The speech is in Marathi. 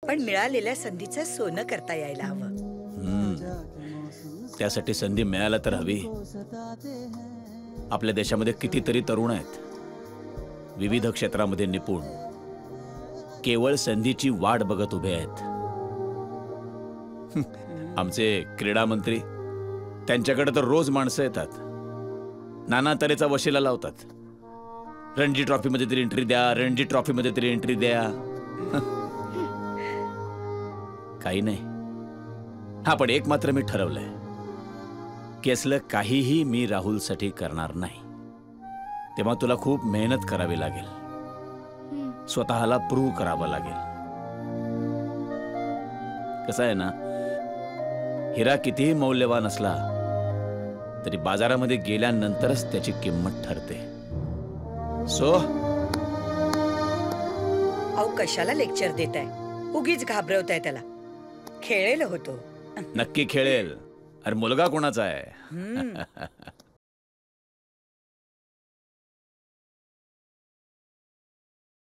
पण मिळालेल्या संधीचं सोनं करता यायला हवं. त्यासाठी संधी मिळायला तर हवी. आपल्या देशामध्ये कितीतरी तरुण आहेत, विविध क्षेत्रामध्ये निपुण, केवळ संधीची वाट बघत उभे आहेत. आमचे क्रीडा मंत्री, त्यांच्याकडे तर रोज माणसं येतात, नाना तऱ्हेचा वशिला लावतात. रणजी ट्रॉफी मध्ये तरी एंट्री द्या, रणजी ट्रॉफी मध्ये तरी एंट्री द्या. काही नाही. हा, पण एक मात्र मी ठरवलंय की असलं काहीही मी राहुलसाठी करणार नाही. तेव्हा तुला खूप मेहनत करावी लागेल, स्वतःला प्रूव्ह करावं लागेल. कसं आहे ना, हिरा कितीही मौल्यवान असला तरी बाजारामध्ये गेल्यानंतरच त्याची किंमत ठरते. सो अहो, कशाला लेक्चर देताय? उगीच घाबरवताय त्याला. खेळेल होतो. नक्की खेळेल. अरे मुलगा कोणाचा आहे?